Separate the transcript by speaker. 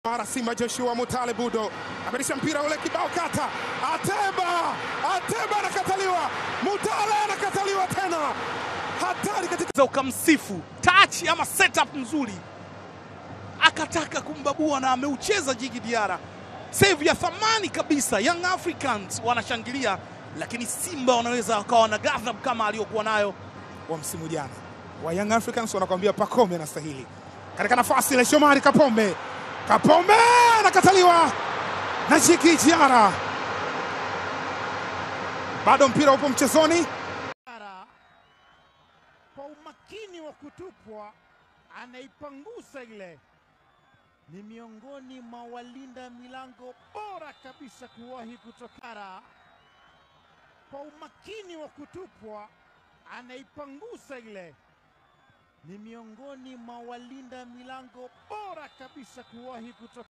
Speaker 1: Mara Simba Joshua Mutale Budo amerisha mpira ule kibao kata. Ateba anakataliwa. Mutale anakataliwa tena. Hatari katika
Speaker 2: ukamsifu touch ama setup nzuri, akataka kumbabua na ameucheza Djigui Diarra. Save ya thamani kabisa. Young Africans wanashangilia, lakini Simba wanaweza wakawa na ghadhabu kama aliyokuwa nayo
Speaker 1: wa msimu jana. Wa Young Africans wanakuambia Pacome anastahili. Katika nafasi ile Shomari Kapombe anakataliwa na Djigui Diarra. Bado mpira upo mchezoni.
Speaker 3: Kwa umakini wa kutupwa anaipangusa ile. Ni miongoni mwa walinda milango bora kabisa kuwahi kutokana. Kwa umakini wa kutupwa anaipangusa ile. Ni miongoni mwa walinda milango bora kabisa kuwahi kutokana.